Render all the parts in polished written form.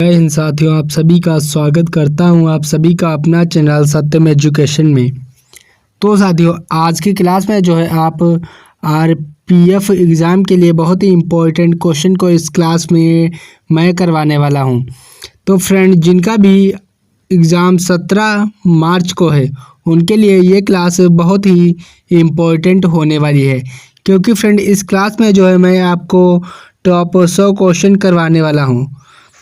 जय हिंद साथियों, आप सभी का स्वागत करता हूं आप सभी का अपना चैनल सत्यम एजुकेशन में। तो साथियों, आज की क्लास में जो है आप आरपीएफ एग्ज़ाम के लिए बहुत ही इम्पोर्टेंट क्वेश्चन को इस क्लास में मैं करवाने वाला हूं। तो फ्रेंड, जिनका भी एग्ज़ाम 17 मार्च को है उनके लिए ये क्लास बहुत ही इम्पोर्टेंट होने वाली है, क्योंकि फ्रेंड इस क्लास में जो है मैं आपको टॉप 100 क्वेश्चन करवाने वाला हूं।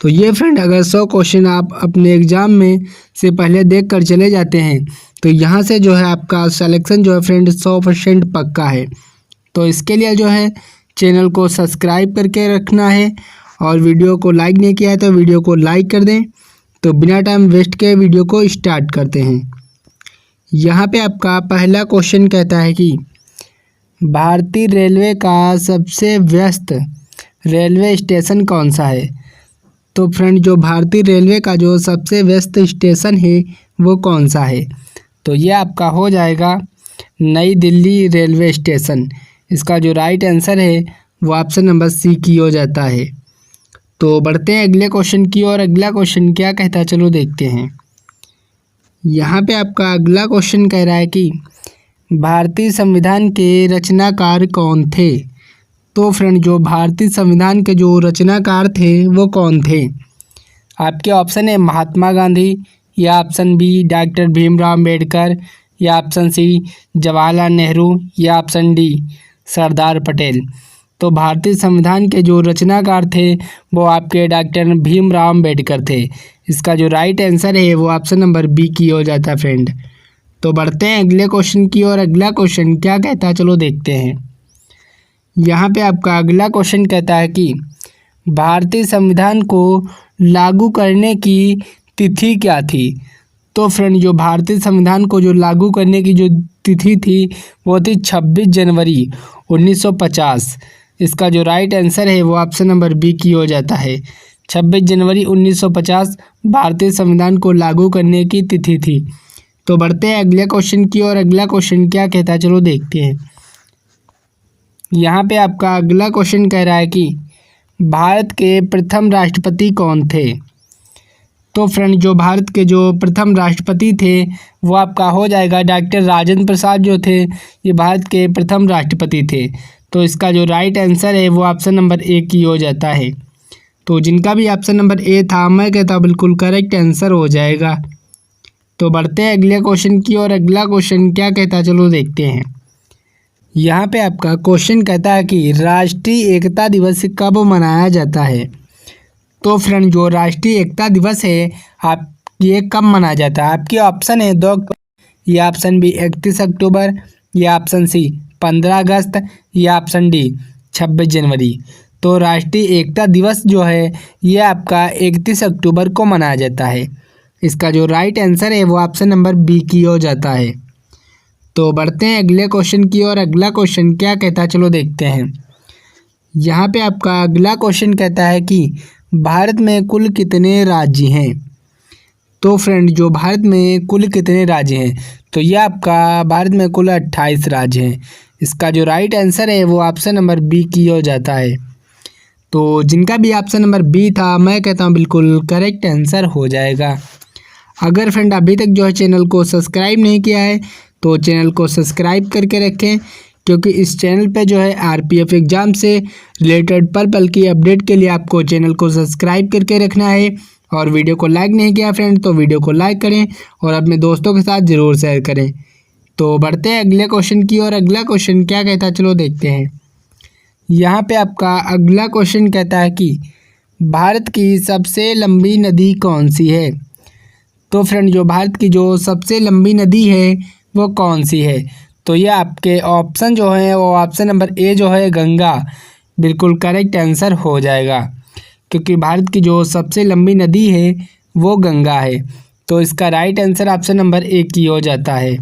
तो ये फ्रेंड, अगर 100 क्वेश्चन आप अपने एग्ज़ाम में से पहले देख कर चले जाते हैं तो यहाँ से जो है आपका सिलेक्शन जो है फ्रेंड 100% पक्का है। तो इसके लिए जो है चैनल को सब्सक्राइब करके रखना है, और वीडियो को लाइक नहीं किया है तो वीडियो को लाइक कर दें। तो बिना टाइम वेस्ट के वीडियो को स्टार्ट करते हैं। यहाँ पे आपका पहला क्वेश्चन कहता है कि भारतीय रेलवे का सबसे व्यस्त रेलवे स्टेशन कौन सा है। तो फ्रेंड, जो भारतीय रेलवे का जो सबसे व्यस्त स्टेशन है वो कौन सा है, तो ये आपका हो जाएगा नई दिल्ली रेलवे स्टेशन। इसका जो राइट आंसर है वो ऑप्शन नंबर सी की हो जाता है। तो बढ़ते हैं अगले क्वेश्चन की ओर। अगला क्वेश्चन क्या कहता है, चलो देखते हैं। यहाँ पे आपका अगला क्वेश्चन कह रहा है कि भारतीय संविधान के रचनाकार कौन थे। तो फ्रेंड, जो भारतीय संविधान के जो रचनाकार थे वो कौन थे। आपके ऑप्शन है महात्मा गांधी, या option B doctor Bhimrao Ambedkar, या ऑप्शन सी जवाहरलाल नेहरू, या ऑप्शन डी सरदार पटेल। तो भारतीय संविधान के जो रचनाकार थे वो आपके डॉक्टर भीमराव अम्बेडकर थे। इसका जो राइट आंसर है वो ऑप्शन नंबर बी की हो जाता है फ्रेंड। तो बढ़ते हैं अगले क्वेश्चन की ओर। अगला क्वेश्चन क्या कहता है, चलो देखते हैं। यहाँ पे आपका अगला क्वेश्चन कहता है कि भारतीय संविधान को लागू करने की तिथि क्या थी। तो फ्रेंड, जो भारतीय संविधान को जो लागू करने की जो तिथि थी वो थी 26 जनवरी 1950। इसका जो राइट आंसर है वो ऑप्शन नंबर बी की हो जाता है। 26 जनवरी 1950 भारतीय संविधान को लागू करने की तिथि थी। तो बढ़ते हैं अगले क्वेश्चन की ओर। अगला क्वेश्चन क्या कहता है, चलो देखते हैं। यहाँ पे आपका अगला क्वेश्चन कह रहा है कि भारत के प्रथम राष्ट्रपति कौन थे। तो फ्रेंड, जो भारत के जो प्रथम राष्ट्रपति थे वो आपका हो जाएगा डॉक्टर राजेंद्र प्रसाद। जो थे ये भारत के प्रथम राष्ट्रपति थे। तो इसका जो राइट आंसर है वो ऑप्शन नंबर ए की हो जाता है। तो जिनका भी ऑप्शन नंबर ए था, मैं कहता हूँ बिल्कुल करेक्ट आंसर हो जाएगा। तो बढ़ते हैं अगले क्वेश्चन की ओर। अगला क्वेश्चन क्या कहता है, चलो देखते हैं। यहाँ पे आपका क्वेश्चन कहता है कि राष्ट्रीय एकता दिवस कब मनाया जाता है। तो फ्रेंड, जो राष्ट्रीय एकता दिवस है आप ये कब मनाया जाता है। आपके ऑप्शन है 2 अक्टूबर, या ऑप्शन बी 31 अक्टूबर, या ऑप्शन सी 15 अगस्त, या ऑप्शन डी 26 जनवरी। तो राष्ट्रीय एकता दिवस जो है ये आपका 31 अक्टूबर को मनाया जाता है। इसका जो राइट आंसर है वो ऑप्शन नंबर बी की हो जाता है। तो बढ़ते हैं अगले क्वेश्चन की ओर। अगला क्वेश्चन क्या कहता है, चलो देखते हैं। यहाँ पे आपका अगला क्वेश्चन कहता है कि भारत में कुल कितने राज्य हैं। तो फ्रेंड, जो भारत में कुल कितने राज्य हैं, तो ये आपका भारत में कुल 28 राज्य हैं। इसका जो राइट आंसर है वो ऑप्शन नंबर बी की हो जाता है। तो जिनका भी ऑप्शन नंबर बी था, मैं कहता हूँ बिल्कुल करेक्ट आंसर हो जाएगा। अगर फ्रेंड अभी तक जो है चैनल को सब्सक्राइब नहीं किया है तो चैनल को सब्सक्राइब करके रखें, क्योंकि इस चैनल पे जो है आरपीएफ एग्ज़ाम से रिलेटेड पल पल की अपडेट के लिए आपको चैनल को सब्सक्राइब करके रखना है। और वीडियो को लाइक नहीं किया फ्रेंड तो वीडियो को लाइक करें और अपने दोस्तों के साथ ज़रूर शेयर करें। तो बढ़ते हैं अगले क्वेश्चन की ओर। अगला क्वेश्चन क्या कहता है, चलो देखते हैं। यहाँ पे आपका अगला क्वेश्चन कहता है कि भारत की सबसे लंबी नदी कौन सी है। तो फ्रेंड, जो भारत की जो सबसे लंबी नदी है वो कौन सी है। तो ये आपके ऑप्शन जो है वो ऑप्शन नंबर ए जो है गंगा, बिल्कुल करेक्ट आंसर हो जाएगा, क्योंकि भारत की जो सबसे लंबी नदी है वो गंगा है। तो इसका right answer option number A की हो जाता है।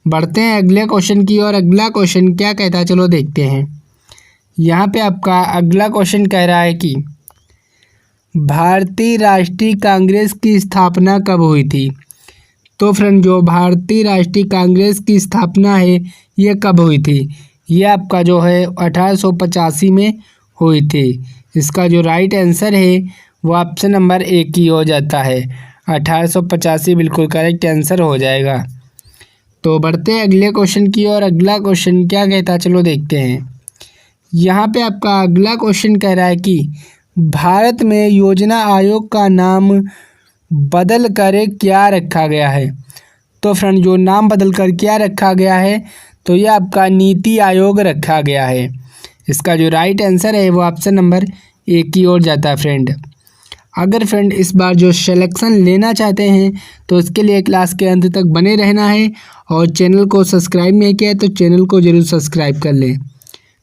बढ़ते हैं अगले क्वेश्चन की ओर। अगला क्वेश्चन क्या कहता है, चलो देखते हैं। यहाँ पे आपका अगला क्वेश्चन कह रहा है कि भारतीय राष्ट्रीय कांग्रेस की स्थापना कब हुई थी। तो फ्रेंड, जो भारतीय राष्ट्रीय कांग्रेस की स्थापना है ये कब हुई थी। ये आपका जो है 1885 में हुई थी। इसका जो राइट आंसर है वो ऑप्शन नंबर ए की हो जाता है। 1885 बिल्कुल करेक्ट आंसर हो जाएगा। तो बढ़ते हैं अगले क्वेश्चन की और अगला क्वेश्चन क्या कहता है चलो देखते हैं। यहाँ पे आपका अगला क्वेश्चन कह रहा है कि भारत में योजना आयोग का नाम बदल कर क्या रखा गया है। तो फ्रेंड जो नाम बदल कर क्या रखा गया है, तो ये आपका नीति आयोग रखा गया है। इसका जो राइट आंसर है वो ऑप्शन नंबर ए की ओर जाता है फ्रेंड। अगर फ्रेंड इस बार जो सिलेक्शन लेना चाहते हैं तो इसके लिए क्लास के अंत तक बने रहना है और चैनल को सब्सक्राइब नहीं किया है तो चैनल को ज़रूर सब्सक्राइब कर लें।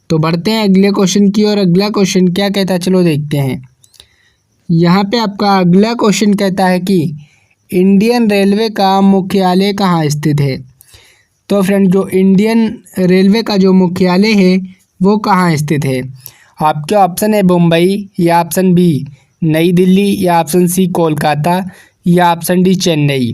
तो बढ़ते हैं अगले क्वेश्चन की और अगला क्वेश्चन क्या कहता है चलो देखते हैं। यहाँ पे आपका अगला क्वेश्चन कहता है कि इंडियन रेलवे का मुख्यालय कहाँ स्थित है। तो फ्रेंड जो इंडियन रेलवे का जो मुख्यालय है वो कहाँ स्थित है। आपके ऑप्शन है मुंबई या ऑप्शन बी नई दिल्ली या ऑप्शन सी कोलकाता या ऑप्शन डी चेन्नई।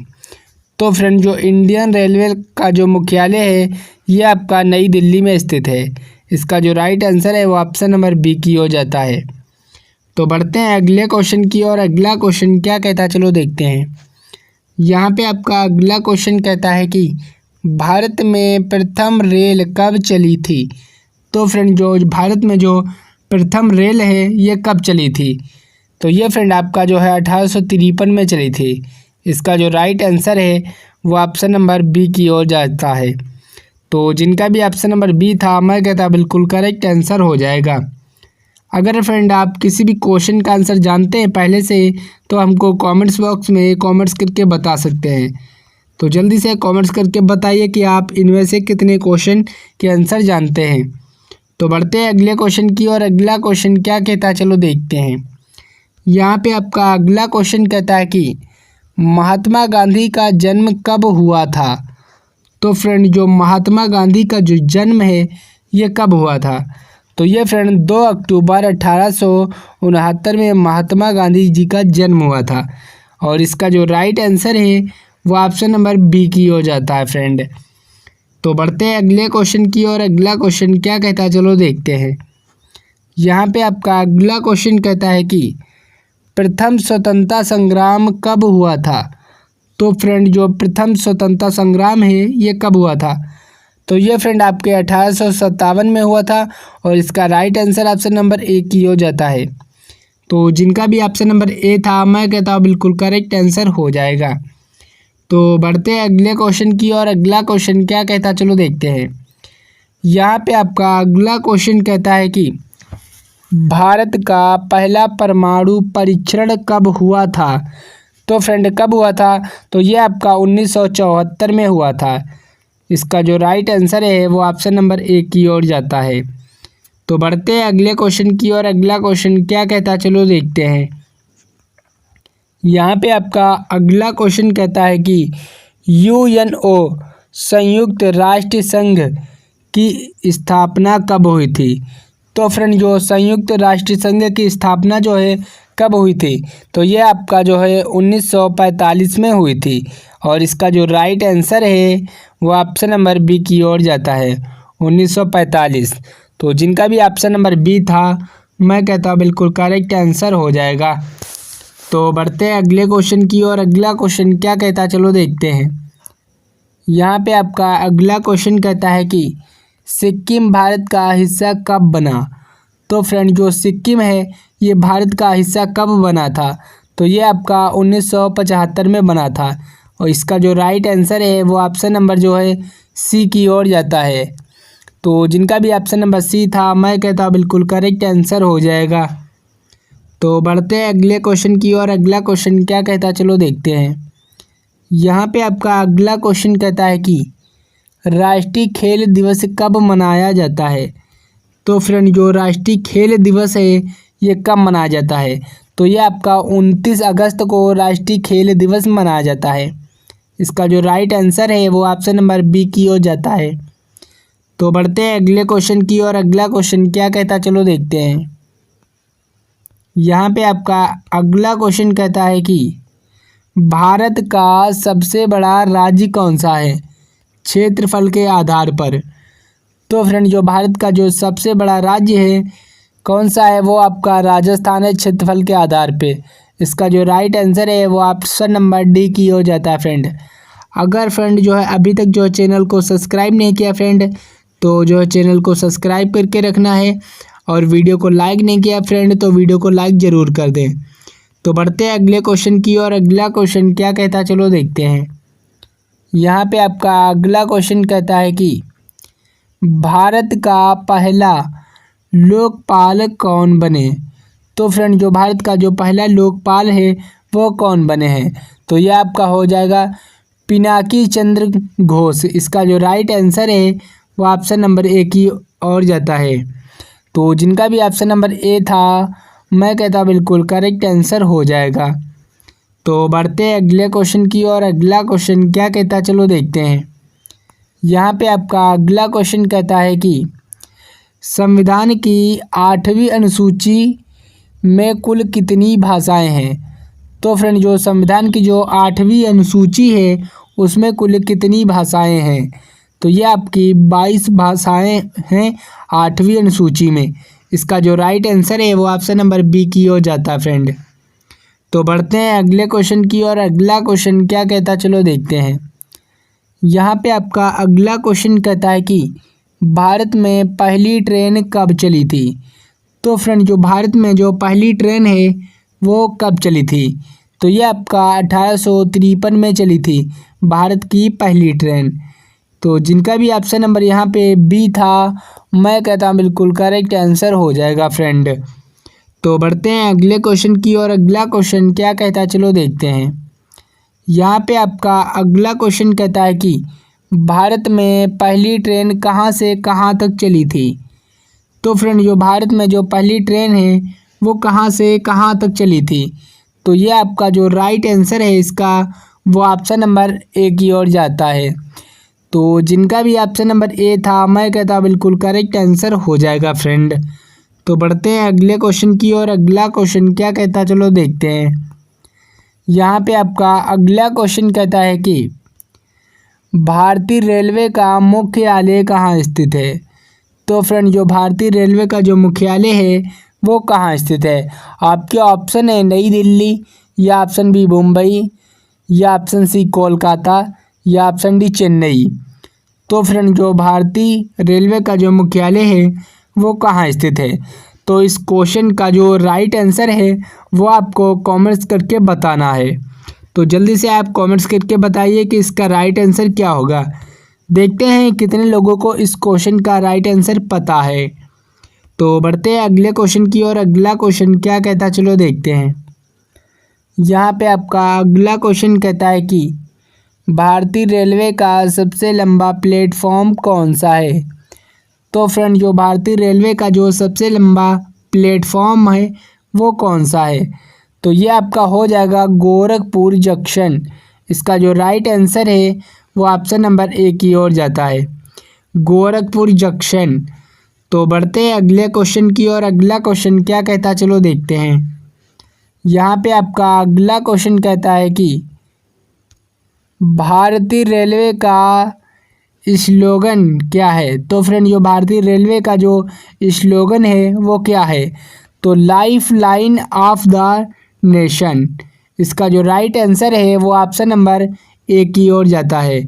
तो फ्रेंड जो इंडियन रेलवे का जो मुख्यालय है ये आपका नई दिल्ली में स्थित है। इसका जो राइट आंसर है वो ऑप्शन नंबर बी की हो जाता है। तो बढ़ते हैं अगले क्वेश्चन की और अगला क्वेश्चन क्या कहता है चलो देखते हैं। यहाँ पे आपका अगला क्वेश्चन कहता है कि भारत में प्रथम रेल कब चली थी। तो फ्रेंड जो भारत में जो प्रथम रेल है ये कब चली थी। तो ये फ्रेंड आपका जो है 1853 में चली थी। इसका जो राइट आंसर है वो ऑप्शन नंबर बी की ओर जाता है। तो जिनका भी ऑप्शन नंबर बी था मैं कहता बिल्कुल करेक्ट आंसर हो जाएगा। अगर फ्रेंड आप किसी भी क्वेश्चन का आंसर जानते हैं पहले से तो हमको कमेंट्स बॉक्स में कमेंट्स करके बता सकते हैं। तो जल्दी से कमेंट्स करके बताइए कि आप इनमें से कितने क्वेश्चन के आंसर जानते हैं। तो बढ़ते हैं अगले क्वेश्चन की और अगला क्वेश्चन क्या कहता है चलो देखते हैं। यहाँ पे आपका अगला क्वेश्चन कहता है कि महात्मा गांधी का जन्म कब हुआ था। तो फ्रेंड जो महात्मा गांधी का जो जन्म है ये कब हुआ था। तो ये फ्रेंड 2 अक्टूबर 1869 में महात्मा गांधी जी का जन्म हुआ था और इसका जो राइट आंसर है वो ऑप्शन नंबर बी की हो जाता है फ्रेंड। तो बढ़ते हैं अगले क्वेश्चन की और अगला क्वेश्चन क्या कहता है चलो देखते हैं। यहाँ पे आपका अगला क्वेश्चन कहता है कि प्रथम स्वतंत्रता संग्राम कब हुआ था। तो फ्रेंड जो प्रथम स्वतंत्रता संग्राम है ये कब हुआ था। तो ये फ्रेंड आपके 1857 में हुआ था और इसका right answer option number A की हो जाता है। तो जिनका भी ऑप्शन नंबर ए था मैं कहता हूँ बिल्कुल करेक्ट आंसर हो जाएगा। तो बढ़ते हैं अगले क्वेश्चन की और अगला क्वेश्चन क्या कहता है चलो देखते हैं। यहाँ पे आपका अगला क्वेश्चन कहता है कि भारत का पहला परमाणु परीक्षण कब हुआ था। तो फ्रेंड कब हुआ था। तो ये आपका 1974 में हुआ था। इसका जो राइट आंसर है वो ऑप्शन नंबर ए की ओर जाता है। तो बढ़ते हैं अगले क्वेश्चन की और अगला क्वेश्चन क्या कहता है चलो देखते हैं। यहाँ पे आपका अगला क्वेश्चन कहता है कि यूएनओ संयुक्त राष्ट्र संघ की स्थापना कब हुई थी। तो फ्रेंड जो संयुक्त राष्ट्र संघ की स्थापना जो है कब हुई थी। तो ये आपका जो है 1945 में हुई थी और इसका जो राइट आंसर है वो ऑप्शन नंबर बी की ओर जाता है 1945। तो जिनका भी ऑप्शन नंबर बी था मैं कहता हूँ बिल्कुल करेक्ट आंसर हो जाएगा। तो बढ़ते हैं अगले क्वेश्चन की और अगला क्वेश्चन क्या कहता है चलो देखते हैं। यहाँ पे आपका अगला क्वेश्चन कहता है कि सिक्किम भारत का हिस्सा कब बना। तो फ्रेंड जो सिक्किम है ये भारत का हिस्सा कब बना था। तो ये आपका 1975 में बना था और इसका जो राइट आंसर है वो ऑप्शन नंबर जो है सी की ओर जाता है। तो जिनका भी ऑप्शन नंबर सी था मैं कहता हूँ बिल्कुल करेक्ट आंसर हो जाएगा। तो बढ़ते हैं अगले क्वेश्चन की और अगला क्वेश्चन क्या कहता है चलो देखते हैं। यहाँ पे आपका अगला क्वेश्चन कहता है कि राष्ट्रीय खेल दिवस कब मनाया जाता है। तो फ्रेंड जो राष्ट्रीय खेल दिवस है ये कब मनाया जाता है। तो ये आपका 29 अगस्त को राष्ट्रीय खेल दिवस मनाया जाता है। इसका जो राइट आंसर है वो ऑप्शन नंबर बी की हो जाता है। तो बढ़ते हैं अगले क्वेश्चन की और अगला क्वेश्चन क्या कहता है चलो देखते हैं। यहाँ पे आपका अगला क्वेश्चन कहता है कि भारत का सबसे बड़ा राज्य कौन सा है क्षेत्रफल के आधार पर। तो फ्रेंड जो भारत का जो सबसे बड़ा राज्य है कौन सा है वो आपका राजस्थान है क्षेत्रफल के आधार पे। इसका जो राइट आंसर है वो ऑप्शन नंबर डी की हो जाता है फ्रेंड। अगर फ्रेंड जो है अभी तक जो है चैनल को सब्सक्राइब नहीं किया फ्रेंड, तो जो है चैनल को सब्सक्राइब करके रखना है, और वीडियो को लाइक नहीं किया फ्रेंड तो वीडियो को लाइक ज़रूर कर दें। तो बढ़ते हैं अगले क्वेश्चन की और अगला क्वेश्चन क्या कहता है चलो देखते हैं। यहाँ पे आपका अगला क्वेश्चन कहता है कि भारत का पहला लोकपाल कौन बने। तो फ्रेंड जो भारत का जो पहला लोकपाल है वो कौन बने हैं, तो यह आपका हो जाएगा पिनाकी चंद्र घोष। इसका जो राइट आंसर है वो ऑप्शन नंबर ए की ओर जाता है। तो जिनका भी ऑप्शन नंबर ए था मैं कहता बिल्कुल करेक्ट आंसर हो जाएगा। तो बढ़ते हैं अगले क्वेश्चन की और अगला क्वेश्चन क्या कहता है चलो देखते हैं। यहाँ पे आपका अगला क्वेश्चन कहता है कि संविधान की 8वीं अनुसूची में कुल कितनी भाषाएं हैं। तो फ्रेंड जो संविधान की जो 8वीं अनुसूची है उसमें कुल कितनी भाषाएं हैं, तो ये आपकी 22 भाषाएं हैं 8वीं अनुसूची में। इसका जो राइट आंसर है वो ऑप्शन नंबर बी की हो जाता है फ्रेंड। तो बढ़ते हैं अगले क्वेश्चन की और अगला क्वेश्चन क्या कहता है चलो देखते हैं। यहाँ पे आपका अगला क्वेश्चन कहता है कि भारत में पहली ट्रेन कब चली थी। तो फ्रेंड जो भारत में जो पहली ट्रेन है वो कब चली थी, तो ये आपका 1853 में चली थी भारत की पहली ट्रेन। तो जिनका भी ऑप्शन नंबर यहाँ पे बी था मैं कहता हूँ बिल्कुल करेक्ट आंसर हो जाएगा फ्रेंड। तो बढ़ते हैं अगले क्वेश्चन की और अगला क्वेश्चन क्या कहता है चलो देखते हैं। यहाँ पे आपका अगला क्वेश्चन कहता है कि भारत में पहली ट्रेन कहाँ से कहाँ तक चली थी। तो फ्रेंड जो भारत में जो पहली ट्रेन है वो कहाँ से कहाँ तक चली थी, तो ये आपका जो राइट आंसर है इसका वो ऑप्शन नंबर ए की ओर जाता है। तो जिनका भी ऑप्शन नंबर ए था मैं कहता बिल्कुल करेक्ट आंसर हो जाएगा फ्रेंड। तो बढ़ते हैं अगले क्वेश्चन की और अगला क्वेश्चन क्या कहता चलो देखते हैं। यहाँ पे आपका अगला क्वेश्चन कहता है कि भारतीय रेलवे का मुख्यालय कहाँ स्थित है। तो फ्रेंड जो भारतीय रेलवे का जो मुख्यालय है वो कहाँ स्थित है। आपके ऑप्शन है नई दिल्ली, या ऑप्शन बी मुंबई, या ऑप्शन सी कोलकाता, या ऑप्शन डी चेन्नई। तो फ्रेंड जो भारतीय रेलवे का जो मुख्यालय है वो कहाँ स्थित है, तो इस क्वेश्चन का जो राइट आंसर है वो आपको कमेंट्स करके बताना है। तो जल्दी से आप कमेंट्स करके बताइए कि इसका राइट आंसर क्या होगा। देखते हैं कितने लोगों को इस क्वेश्चन का राइट आंसर पता है। तो बढ़ते हैं अगले क्वेश्चन की और अगला क्वेश्चन क्या कहता है चलो देखते हैं। यहाँ पे आपका अगला क्वेश्चन कहता है कि भारतीय रेलवे का सबसे लंबा प्लेटफॉर्म कौन सा है। तो फ्रेंड जो भारतीय रेलवे का जो सबसे लंबा प्लेटफॉर्म है वो कौन सा है, तो ये आपका हो जाएगा गोरखपुर जंक्शन। इसका जो राइट आंसर है वो ऑप्शन नंबर ए की ओर जाता है, गोरखपुर जंक्शन। तो बढ़ते हैं अगले क्वेश्चन की और अगला क्वेश्चन क्या कहता है चलो देखते हैं। यहाँ पे आपका अगला क्वेश्चन कहता है कि भारतीय रेलवे का स्लोगन क्या है। तो फ्रेंड जो भारतीय रेलवे का जो स्लोगन है वो क्या है, तो life line of the nation. इसका जो राइट आंसर है वो ऑप्शन नंबर ए की ओर जाता है,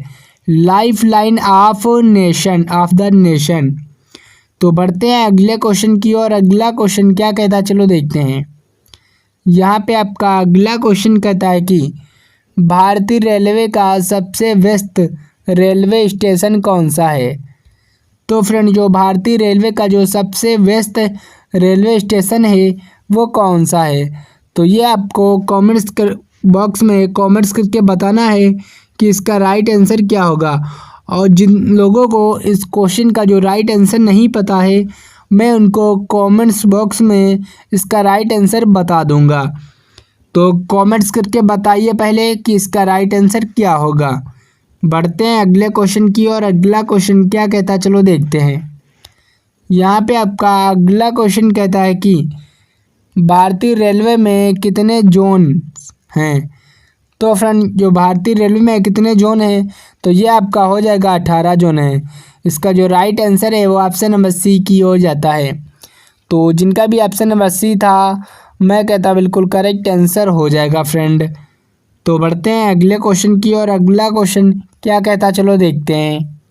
life line of nation, of the nation. तो बढ़ते हैं अगले क्वेश्चन की और अगला क्वेश्चन क्या कहता है चलो देखते हैं। यहाँ पे आपका अगला क्वेश्चन कहता है कि भारतीय रेलवे का सबसे व्यस्त रेलवे स्टेशन कौन सा है। तो फ्रेंड जो भारतीय रेलवे का जो सबसे व्यस्त रेलवे स्टेशन है वो कौन सा है, तो ये आपको कमेंट्स बॉक्स में कमेंट्स करके बताना है कि इसका राइट आंसर क्या होगा। और जिन लोगों को इस क्वेश्चन का जो राइट आंसर नहीं पता है मैं उनको कमेंट्स बॉक्स में इसका राइट आंसर बता दूंगा। तो कमेंट्स करके बताइए पहले कि इसका राइट आंसर क्या होगा। बढ़ते हैं अगले क्वेश्चन की और अगला क्वेश्चन क्या कहता है चलो देखते हैं। यहाँ पे आपका अगला क्वेश्चन कहता है कि भारतीय रेलवे में कितने जोन हैं। तो फ्रेंड जो भारतीय रेलवे में कितने जोन हैं, तो ये आपका हो जाएगा 18 जोन है। इसका जो राइट आंसर है वो ऑप्शन नंबर सी की ओर जाता है। तो जिनका भी ऑप्शन नंबर सी था, मैं कहता बिल्कुल करेक्ट आंसर हो जाएगा फ्रेंड। तो बढ़ते हैं अगले क्वेश्चन की और अगला क्वेश्चन क्या कहता चलो देखते हैं।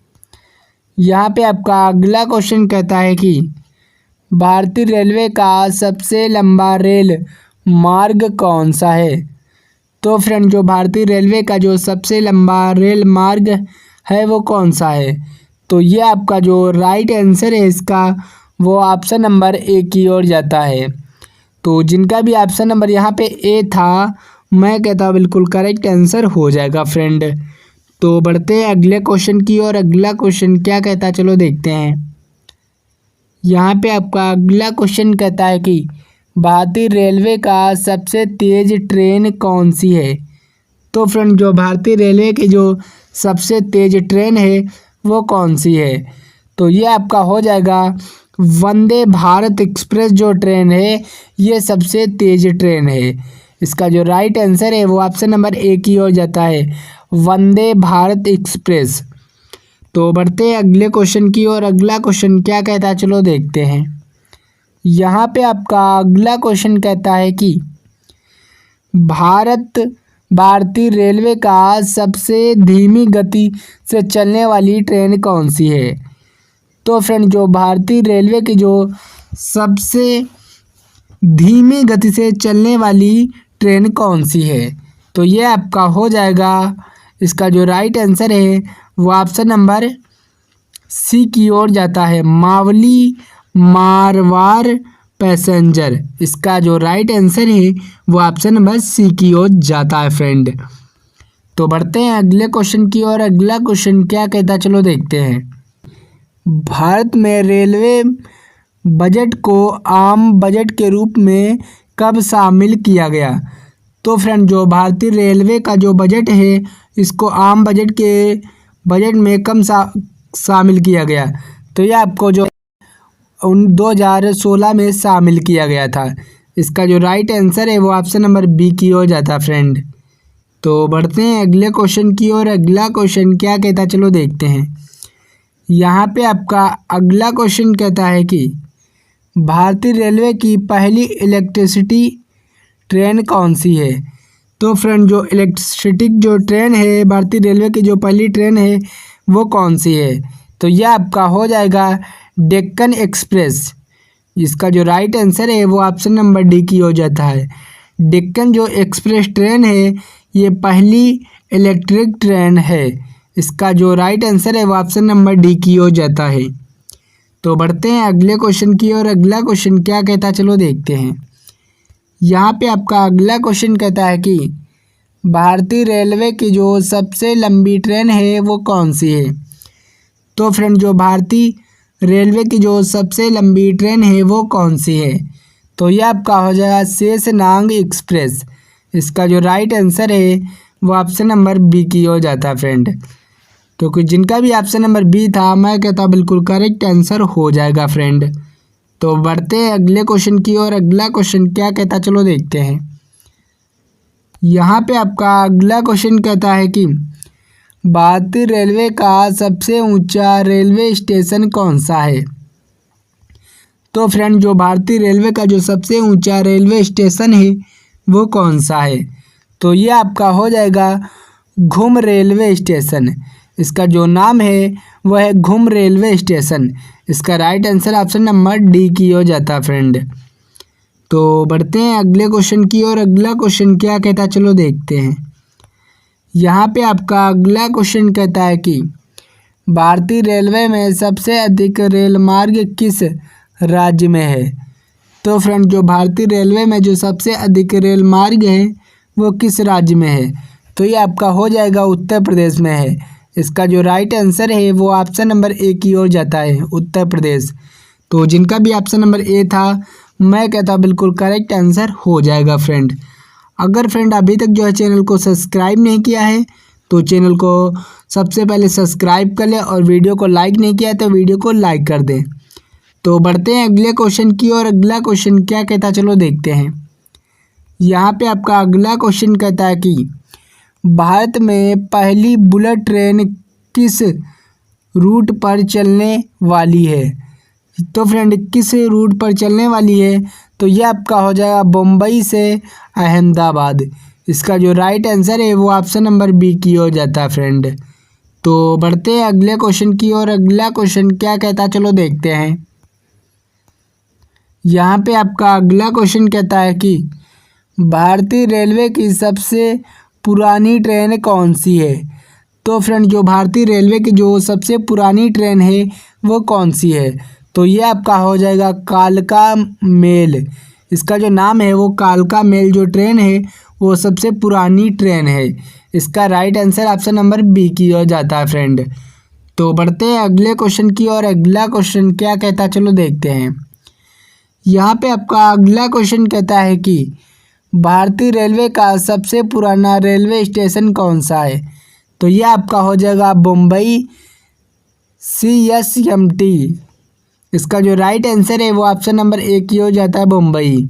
यहाँ पे आपका अगला क्वेश्चन कहता है कि भारतीय रेलवे का सबसे लंबा रेल मार्ग कौन सा है। तो फ्रेंड जो भारतीय रेलवे का जो सबसे लंबा रेल मार्ग है वो कौन सा है। तो ये आपका जो राइट आंसर है इसका वो ऑप्शन नंबर ए की ओर जाता है। तो जिनका भी ऑप्शन नंबर यहाँ पे ए था, मैं कहता हूँ बिल्कुल करेक्ट आंसर हो जाएगा फ्रेंड। तो बढ़ते हैं अगले क्वेश्चन की और अगला क्वेश्चन क्या कहता है चलो देखते हैं। यहाँ पे आपका अगला क्वेश्चन कहता है कि भारतीय रेलवे का सबसे तेज़ ट्रेन कौन सी है। तो फ्रेंड जो भारतीय रेलवे की जो सबसे तेज़ ट्रेन है वो कौन सी है। तो ये आपका हो जाएगा वंदे भारत एक्सप्रेस जो ट्रेन है ये सबसे तेज़ ट्रेन है। इसका जो राइट आंसर है वो ऑप्शन नंबर ए की ओर जाता है, वंदे भारत एक्सप्रेस। तो बढ़ते हैं अगले क्वेश्चन की और अगला क्वेश्चन क्या कहता है चलो देखते हैं। यहाँ पे आपका अगला क्वेश्चन कहता है कि भारतीय रेलवे का सबसे धीमी गति से चलने वाली ट्रेन कौन सी है। तो फ्रेंड जो भारतीय रेलवे की जो सबसे धीमी गति से चलने वाली ट्रेन कौन सी है। तो ये आपका हो जाएगा, इसका जो राइट आंसर है वो ऑप्शन नंबर सी की ओर जाता है, मावली मारवाड़ पैसेंजर। इसका जो राइट आंसर है वो ऑप्शन नंबर सी की ओर जाता है फ्रेंड। तो बढ़ते हैं अगले क्वेश्चन की और अगला क्वेश्चन क्या कहता है चलो देखते हैं। भारत में रेलवे बजट को आम बजट के रूप में कब शामिल किया गया। तो फ्रेंड जो भारतीय रेलवे का जो बजट है इसको आम बजट में कब शामिल किया गया। तो ये आपको जो 2016 में शामिल किया गया था। इसका जो राइट आंसर है वो ऑप्शन नंबर बी की ओर जाता है फ्रेंड। तो बढ़ते हैं अगले क्वेश्चन की और अगला क्वेश्चन क्या कहता चलो देखते हैं। यहाँ पे आपका अगला क्वेश्चन कहता है कि भारतीय रेलवे की पहली इलेक्ट्रिसिटी ट्रेन कौन सी है। तो फ्रेंड जो इलेक्ट्रिसिटी जो ट्रेन है भारतीय रेलवे की जो पहली ट्रेन है वो कौन सी है। तो यह आपका हो जाएगा डेक्कन एक्सप्रेस। इसका जो राइट आंसर है वो ऑप्शन नंबर डी की हो जाता है। डेक्कन जो एक्सप्रेस ट्रेन है ये पहली इलेक्ट्रिक ट्रेन है। इसका जो राइट आंसर है वो ऑप्शन नंबर डी की हो जाता है। तो बढ़ते हैं अगले क्वेश्चन की और अगला क्वेश्चन क्या कहता है चलो देखते हैं। यहाँ पे आपका अगला क्वेश्चन कहता है कि भारतीय रेलवे की जो सबसे लंबी ट्रेन है वो कौन सी है। तो फ्रेंड जो भारतीय रेलवे की जो सबसे लंबी ट्रेन है वो कौन सी है। तो यह आपका हो जाएगा शेषनाग एक्सप्रेस। इसका जो राइट आंसर है वो ऑप्शन नंबर बी की हो जाता है फ्रेंड। तो कुछ जिनका भी ऑप्शन नंबर बी था, मैं कहता बिल्कुल करेक्ट आंसर हो जाएगा फ्रेंड। तो बढ़ते हैं अगले क्वेश्चन की और अगला क्वेश्चन क्या कहता चलो देखते हैं। यहाँ पे आपका अगला क्वेश्चन कहता है कि भारतीय रेलवे का सबसे ऊंचा रेलवे स्टेशन कौन सा है। तो फ्रेंड जो भारतीय रेलवे का जो सबसे ऊंचा रेलवे स्टेशन है वो कौन सा है। तो ये आपका हो जाएगा घुम रेलवे स्टेशन। इसका जो नाम है वह है घुम रेलवे स्टेशन। इसका right answer option number D की हो जाता है फ्रेंड। तो बढ़ते हैं अगले क्वेश्चन की और अगला क्वेश्चन क्या कहता चलो देखते हैं। यहाँ पे आपका अगला क्वेश्चन कहता है कि भारतीय रेलवे में सबसे अधिक रेल मार्ग किस राज्य में है। तो फ्रेंड जो भारतीय रेलवे में जो सबसे अधिक रेल मार्ग है वो किस राज्य में है। तो ये आपका हो जाएगा उत्तर प्रदेश में है। इसका जो राइट आंसर है वो ऑप्शन नंबर ए की ओर जाता है, उत्तर प्रदेश। तो जिनका भी ऑप्शन नंबर ए था, मैं कहता बिल्कुल करेक्ट आंसर हो जाएगा फ्रेंड। अगर फ्रेंड अभी तक जो है चैनल को सब्सक्राइब नहीं किया है तो चैनल को सबसे पहले सब्सक्राइब कर ले और वीडियो को लाइक नहीं किया है तो वीडियो को लाइक कर दें। तो बढ़ते हैं अगले क्वेश्चन की और अगला क्वेश्चन क्या कहता चलो देखते हैं। यहाँ पे आपका अगला क्वेश्चन कहता है कि भारत में पहली बुलेट ट्रेन किस रूट पर चलने वाली है। तो फ्रेंड किस रूट पर चलने वाली है, तो ये आपका हो जाएगा मुंबई से अहमदाबाद। इसका जो राइट आंसर है वो ऑप्शन नंबर बी की हो जाता है फ्रेंड। तो बढ़ते हैं अगले क्वेश्चन की ओर। अगला क्वेश्चन क्या कहता है, चलो देखते हैं। यहाँ पे आपका अगला क्वेश्चन कहता है कि भारतीय रेलवे की सबसे पुरानी ट्रेन कौन सी है। तो फ्रेंड जो भारतीय रेलवे की जो सबसे पुरानी ट्रेन है वो कौन सी है, तो ये आपका हो जाएगा कालका मेल। इसका जो नाम है वो कालका मेल जो ट्रेन है वो सबसे पुरानी ट्रेन है। इसका right answer option number B की हो जाता है फ्रेंड। तो बढ़ते हैं अगले क्वेश्चन की और अगला क्वेश्चन क्या कहता है, चलो देखते हैं। यहाँ पे आपका अगला क्वेश्चन कहता है कि भारतीय रेलवे का सबसे पुराना रेलवे स्टेशन कौन सा है, तो ये आपका हो जाएगा मुंबई CSMT। इसका जो राइट आंसर है वो ऑप्शन नंबर ए की हो जाता है मुंबई।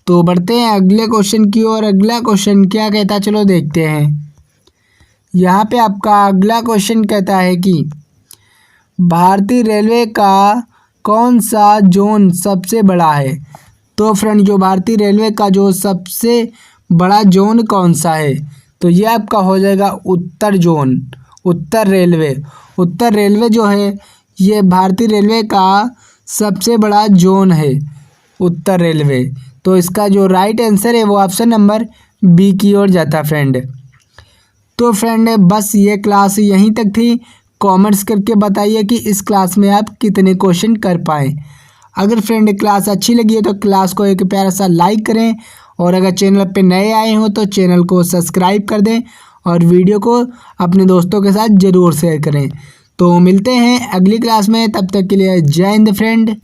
तो बढ़ते हैं अगले क्वेश्चन की और अगला क्वेश्चन क्या कहता है, चलो देखते हैं। यहाँ पे आपका अगला क्वेश्चन कहता है कि भारतीय रेलवे का कौन सा जोन सबसे बड़ा है। तो फ्रेंड जो भारतीय रेलवे का जो सबसे बड़ा जोन कौन सा है, तो ये आपका हो जाएगा उत्तर जोन। उत्तर रेलवे जो है ये भारतीय रेलवे का सबसे बड़ा जोन है, उत्तर रेलवे। तो इसका जो राइट आंसर है वो ऑप्शन नंबर बी की ओर जाता है फ्रेंड। तो फ्रेंड बस ये क्लास यहीं तक थी। कमेंट्स करके बताइए कि इस क्लास में आप कितने क्वेश्चन कर पाए। अगर फ्रेंड क्लास अच्छी लगी है तो क्लास को एक प्यारा सा लाइक करें, और अगर चैनल पे नए आए हो तो चैनल को सब्सक्राइब कर दें, और वीडियो को अपने दोस्तों के साथ ज़रूर शेयर करें। तो मिलते हैं अगली क्लास में, तब तक के लिए जय हिंद फ्रेंड।